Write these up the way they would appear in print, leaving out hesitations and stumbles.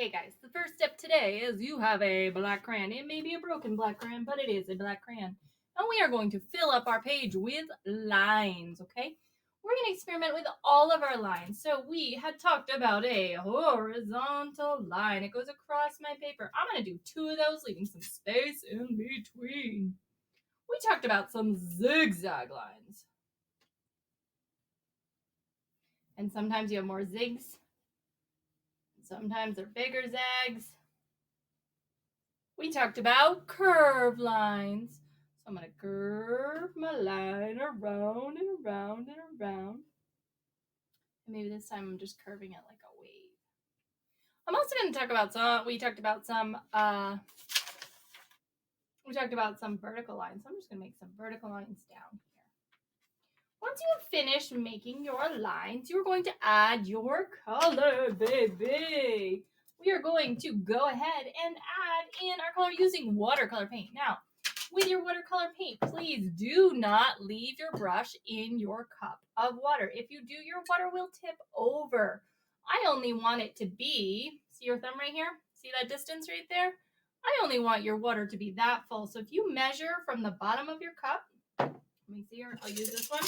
Okay, guys, the first step today is you have a black crayon. It may be a broken black crayon, but it is a black crayon. And we are going to fill up our page with lines, okay? We're going to experiment with all of our lines. So we had talked about a horizontal line. It goes across my paper. I'm going to do 2 of those, leaving some space in between. We talked about some zigzag lines. And sometimes you have more zigs. Sometimes they're bigger zags. We talked about curved lines. So I'm going to curve my line around and around and around. And maybe this time I'm just curving it like a wave. I'm also going to talk about we talked about some vertical lines. So I'm just going to make some vertical lines down here. Once you have finished making your lines, you're going to add your color, baby. We are going to go ahead and add in our color using watercolor paint. Now, with your watercolor paint, please do not leave your brush in your cup of water. If you do, your water will tip over. I only want it to be, see your thumb right here? See that distance right there? I only want your water to be that full. So if you measure from the bottom of your cup, let me see here, I'll use this one.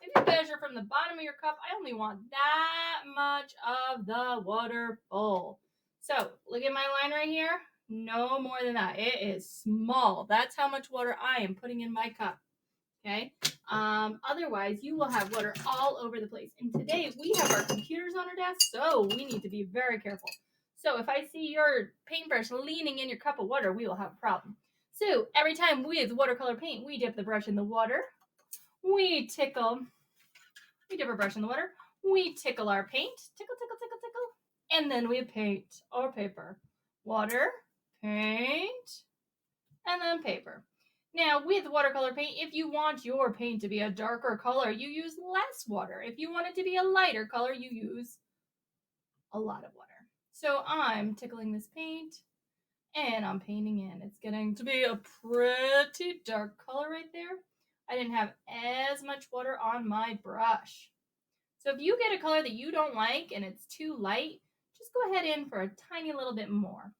If you measure from the bottom of your cup, I only want that much of the water full. So look at my line right here. No more than that. It is small. That's how much water I am putting in my cup. Okay. Otherwise, you will have water all over the place. And today we have our computers on our desk, so we need to be very careful. So if I see your paintbrush leaning in your cup of water, we will have a problem. So every time with watercolor paint, we dip the brush in the water. We dip our brush in the water. We tickle our paint. Tickle, tickle, tickle, tickle. And then we paint our paper. Water, paint, and then paper. Now, with watercolor paint, if you want your paint to be a darker color, you use less water. If you want it to be a lighter color, you use a lot of water. So I'm tickling this paint, and I'm painting in. It's getting to be a pretty dark color right there. I didn't have as much water on my brush. So if you get a color that you don't like and it's too light, just go ahead in for a tiny little bit more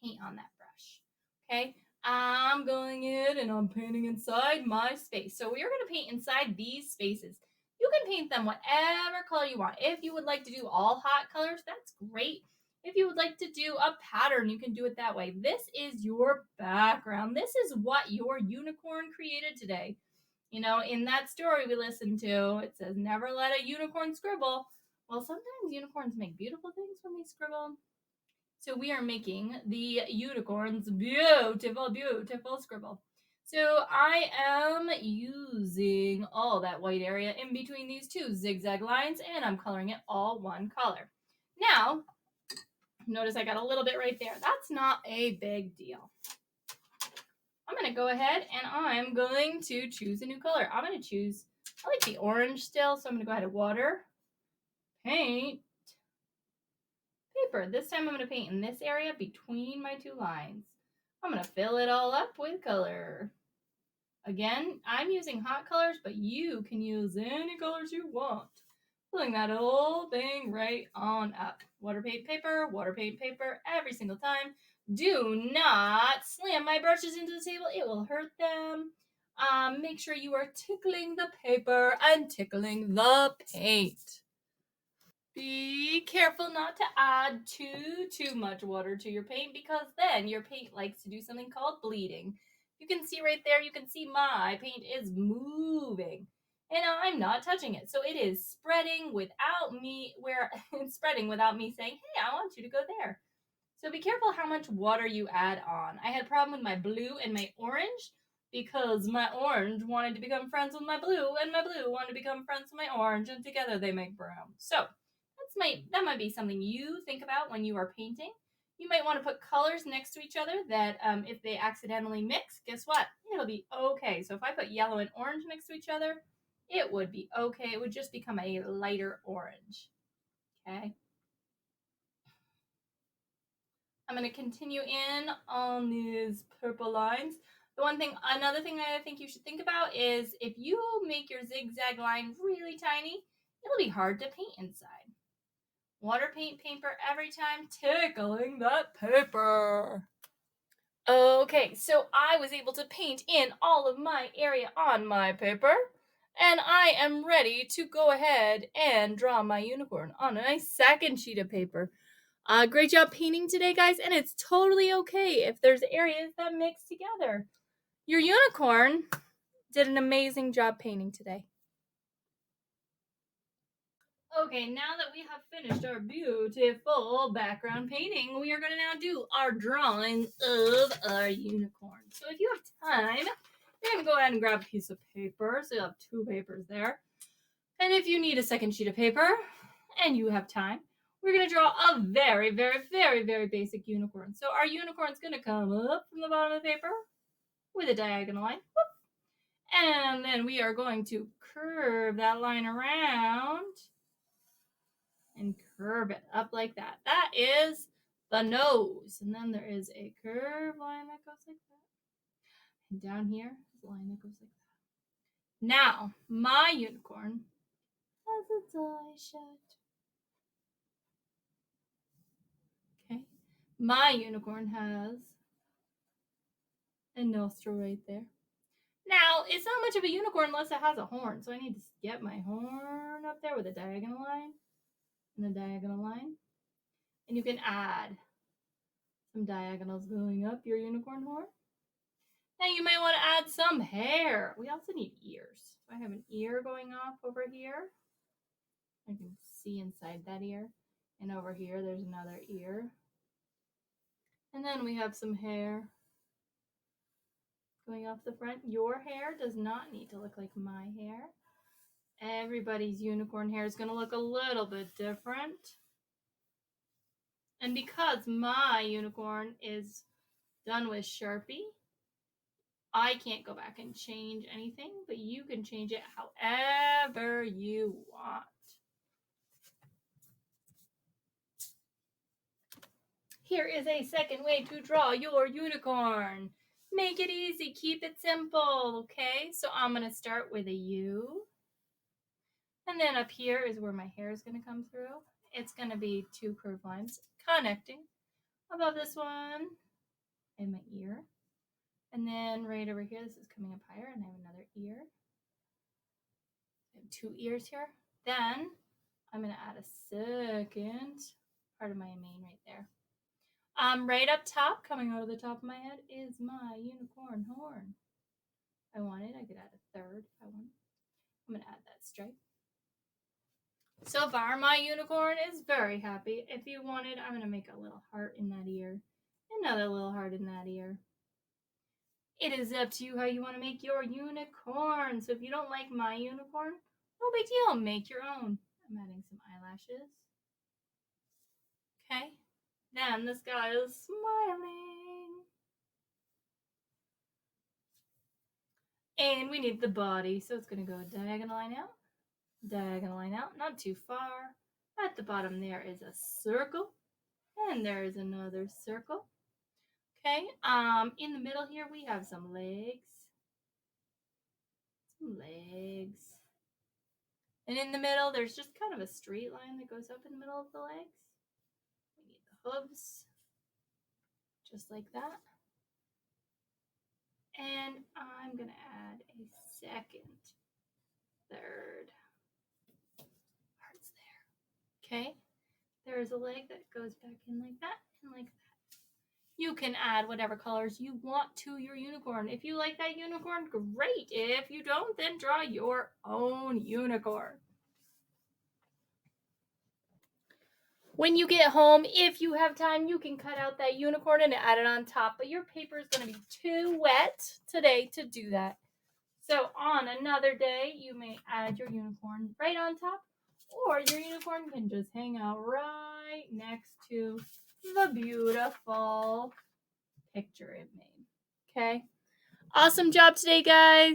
paint on that brush. Okay, I'm going in and I'm painting inside my space. So we are going to paint inside these spaces. You can paint them whatever color you want. If you would like to do all hot colors, that's great. If you would like to do a pattern, you can do it that way. This is your background. This is what your unicorn created today. You know, in that story we listened to, it says, never let a unicorn scribble. Well, sometimes unicorns make beautiful things when they scribble. So we are making the unicorn's beautiful, beautiful scribble. So I am using all that white area in between these 2 zigzag lines, and I'm coloring it all one color. Now, notice I got a little bit right there. That's not a big deal. I'm going to go ahead and I'm going to choose a new color. I'm going to choose, I like the orange still, so I'm going to go ahead and water, paint, paper. This time I'm going to paint in this area between my 2 lines. I'm going to fill it all up with color. Again, I'm using hot colors, but you can use any colors you want. Filling that whole thing right on up. Water paint paper every single time. Do not slam my brushes into the table. It will hurt them. Make sure you are tickling the paper and tickling the paint. Be careful not to add too much water to your paint, because then your paint likes to do something called bleeding. You can see right there, you can see my paint is moving. And I'm not touching it. So it is spreading without me saying, hey, I want you to go there. So be careful how much water you add on. I had a problem with my blue and my orange because my orange wanted to become friends with my blue and my blue wanted to become friends with my orange, and together they make brown. So that might be something you think about when you are painting. You might want to put colors next to each other that if they accidentally mix, guess what? It'll be okay. So if I put yellow and orange next to each other, it would be okay. It would just become a lighter orange. Okay. I'm going to continue in on these purple lines. Another thing I think you should think about is if you make your zigzag line really tiny, it'll be hard to paint inside. Water paint paper every time, tickling that paper. Okay, so I was able to paint in all of my area on my paper, and I am ready to go ahead and draw my unicorn on a nice second sheet of paper. Great job painting today, guys, and it's totally okay if there's areas that mix together. Your unicorn did an amazing job painting today. Okay, now that we have finished our beautiful background painting, we are going to now do our drawing of our unicorn. So if you have time, you're going to go ahead and grab a piece of paper. So you'll have 2 papers there. And if you need a second sheet of paper and you have time, we're going to draw a very, very, very, very basic unicorn. So our unicorn's going to come up from the bottom of the paper with a diagonal line. And then we are going to curve that line around and curve it up like that. That is the nose. And then there is a curved line that goes like that. And down here is a line that goes like that. Now, my unicorn has its eyes shut. Okay. My unicorn has a nostril right there. Now, it's not much of a unicorn unless it has a horn. So I need to get my horn up there with a diagonal line and a diagonal line. And you can add some diagonals going up your unicorn horn. Now you may want to add some hair. We also need ears. So I have an ear going off over here. I can see inside that ear. And over here there's another ear. And then we have some hair going off the front. Your hair does not need to look like my hair. Everybody's unicorn hair is going to look a little bit different. And because my unicorn is done with Sharpie, I can't go back and change anything, but you can change it however you want. Here is a second way to draw your unicorn. Make it easy, keep it simple, okay? So I'm going to start with a U. And then up here is where my hair is going to come through. It's going to be 2 curved lines connecting above this one and my ear. And then right over here, this is coming up higher, and I have another ear. I have 2 ears here. Then I'm going to add a second part of my mane right there. Right up top, coming out of the top of my head, is my unicorn horn. If I wanted, I could add a third if I wanted. I'm going to add that stripe. So far, my unicorn is very happy. If you wanted, I'm going to make a little heart in that ear. Another little heart in that ear. It is up to you how you want to make your unicorn. So if you don't like my unicorn, no big deal. Make your own. I'm adding some eyelashes. Okay. Then this guy is smiling. And we need the body. So it's going to go diagonal line out, not too far. At the bottom there is a circle. And there is another circle. Okay, in the middle here we have some legs. And in the middle there's just kind of a straight line that goes up in the middle of the legs. We need the hooves, just like that. And I'm gonna add a second, third parts there. Okay, there's a leg that goes back in like that and like that. You can add whatever colors you want to your unicorn. If you like that unicorn, great. If you don't, then draw your own unicorn. When you get home, if you have time, you can cut out that unicorn and add it on top. But your paper is going to be too wet today to do that. So on another day, you may add your unicorn right on top. Or your unicorn can just hang out right next to the beautiful picture it made. Okay. Awesome job today, guys.